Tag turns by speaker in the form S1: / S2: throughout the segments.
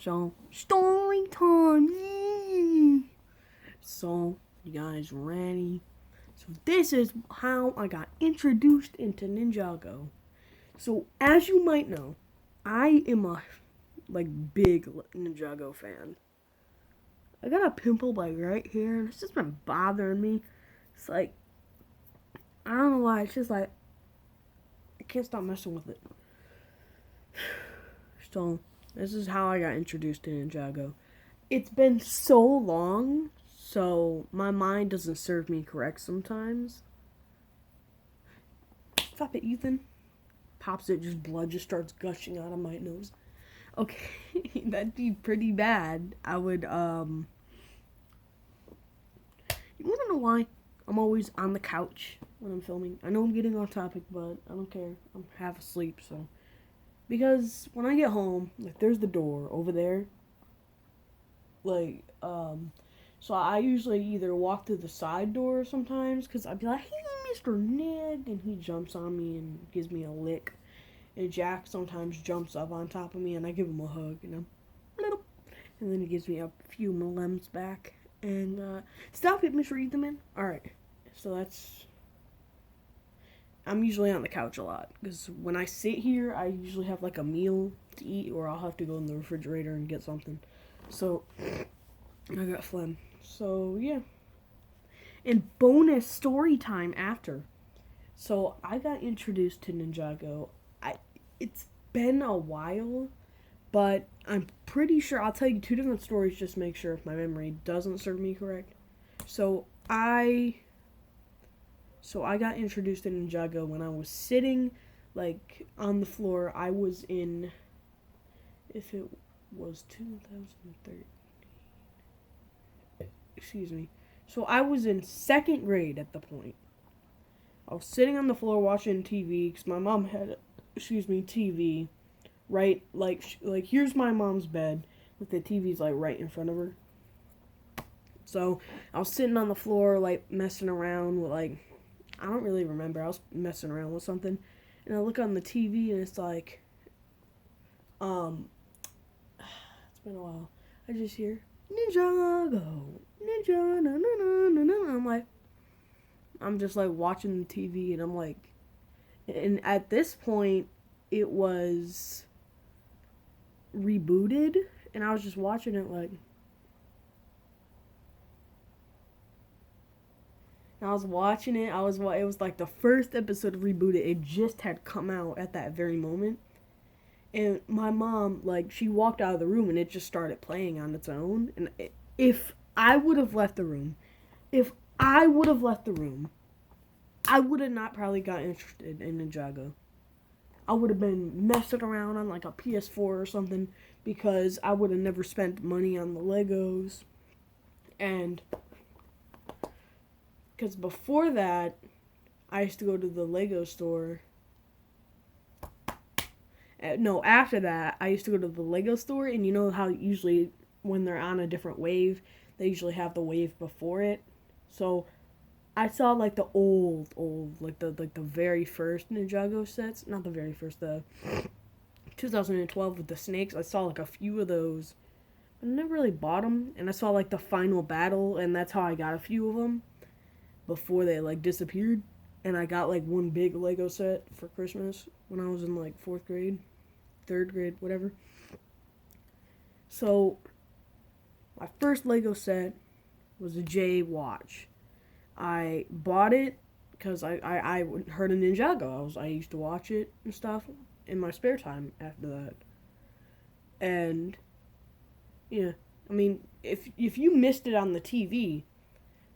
S1: So, story time. So, you guys ready? So, this is how I got introduced into Ninjago. So, as you might know, I am a big Ninjago fan. I got a pimple right here, and it's just been bothering me. It's like, I don't know why. It's just like I can't stop messing with it. So, this is how I got introduced to Ninjago. It's been so long, so my mind doesn't serve me correct sometimes. Stop it, Ethan. Pops it, just blood just starts gushing out of my nose. Okay, that'd be pretty bad. I would, You wanna know why? I'm always on the couch when I'm filming. I know I'm getting off topic, but I don't care. I'm half asleep, so. Because when I get home, there's the door over there. So I usually either walk through the side door sometimes, because I'd be like, hey, Mr. Ned, and he jumps on me and gives me a lick. And Jack sometimes jumps up on top of me, and I give him a hug, and then he gives me a few millims back. And, stop it, Mr. Etherman. Alright, so I'm usually on the couch a lot, because when I sit here, I usually have, a meal to eat, or I'll have to go in the refrigerator and get something. So, I got phlegm. So, yeah. And bonus story time after. So, I got introduced to Ninjago. It's been a while, but I'm pretty sure, I'll tell you two different stories just to make sure if my memory doesn't serve me correct. So, I got introduced to Ninjago when I was sitting, on the floor. I was in, if it was 2013. Excuse me. So I was in second grade at the point. I was sitting on the floor watching TV because my mom had, TV, right? Here's my mom's bed with the TV's right in front of her. So I was sitting on the floor messing around with I don't really remember. I was messing around with something, and I look on the TV and it's it's been a while. I just hear Ninjago. Ninja, na na na na na. I'm just watching the TV, and and at this point, it was rebooted, and I was just watching it and I was watching it. It was the first episode of rebooted. It just had come out at that very moment. And my mom, she walked out of the room, and it just started playing on its own. And if I would have left the room, I would have not probably got interested in Ninjago. I would have been messing around on a PS4 or something, because I would have never spent money on the Legos. And because before that, I used to go to the Lego store. No, after that, I used to go to the Lego store, and you know how usually when they're on a different wave, they usually have the wave before it. So I saw the old the very first Ninjago sets, not the very first, the 2012 with the snakes. I saw a few of those, but I never really bought them. And I saw the final battle, and that's how I got a few of them before they disappeared. And I got one big Lego set for Christmas when I was in 4th grade, 3rd grade, whatever. So my first Lego set was a J watch. I bought it because I heard of Ninjago. I used to watch it and stuff in my spare time after that. And yeah, I mean, if you missed it on the TV,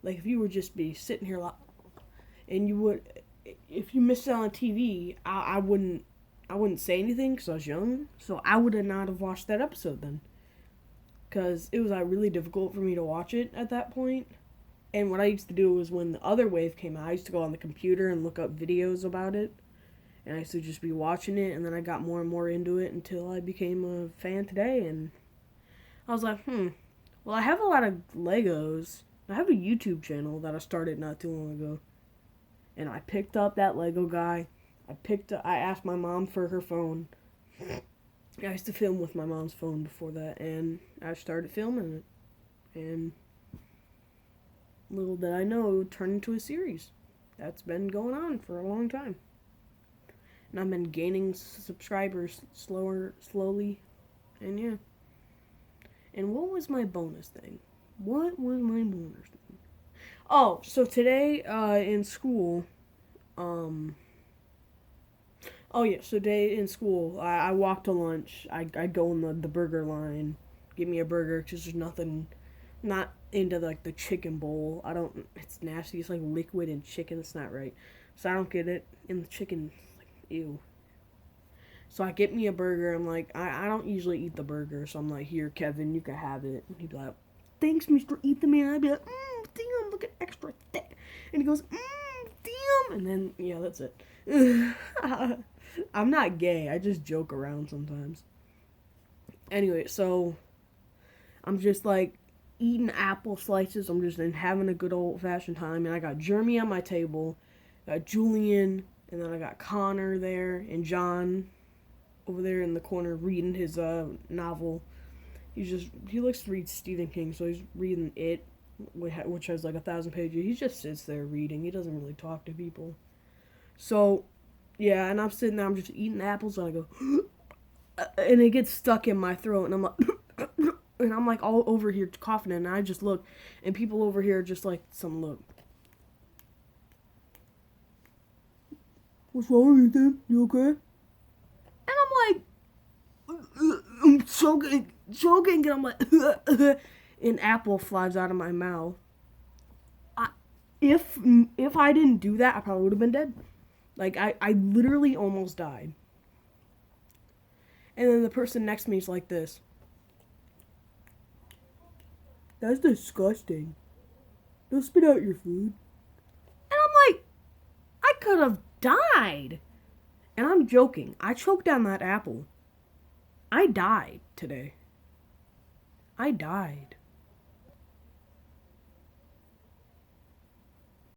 S1: if you would just be sitting here and if you missed it on TV, I wouldn't say anything because I was young, so I would not have watched that episode then, because it was really difficult for me to watch it at that point. And what I used to do was, when the other wave came out, I used to go on the computer and look up videos about it, and I used to just be watching it, and then I got more and more into it until I became a fan today. And I was like, well, I have a lot of Legos. I have a YouTube channel that I started not too long ago. And I picked up that Lego guy. I asked my mom for her phone. I used to film with my mom's phone before that, and I started filming it. And little did I know, it would turn into a series. That's been going on for a long time. And I've been gaining subscribers slowly. And yeah. And what was my bonus thing? What was my bonus thing? Oh, so today in school, oh yeah, so today in school, I walk to lunch. I go in the burger line, get me a burger because there's nothing, not into like the chicken bowl. I don't. It's nasty. It's like liquid and chicken. It's not right. So I don't get it. And the chicken, like, ew. So I get me a burger. I'm like, I don't usually eat the burger. So I'm like, here, Kevin, you can have it. And he'd be like, thanks, Mr. Eat the Man. I'd be like, damn, look at extra thick. And he goes, damn. And then, yeah, that's it. I'm not gay. I just joke around sometimes. Anyway, so I'm just like eating apple slices. I'm just having a good old fashioned time. And I got Jeremy on my table, got Julian, and then I got Connor there, and John over there in the corner reading his novel. He likes to read Stephen King, so he's reading it, which has like 1,000 pages. He just sits there reading. He doesn't really talk to people. So, yeah, and I'm sitting there, I'm just eating apples, and I go, and it gets stuck in my throat, and I'm like, and I'm like all over here coughing, and I just look, and people over here just like, some look. What's wrong with you, Ethan? You okay? And I'm like, I'm choking, and I'm like, an apple flies out of my mouth. If I didn't do that, I probably would have been dead. Like, I literally almost died. And then the person next to me is like this. That's disgusting. Don't spit out your food. And I'm like, I could have died. And I'm joking. I choked down that apple. I died today. I died.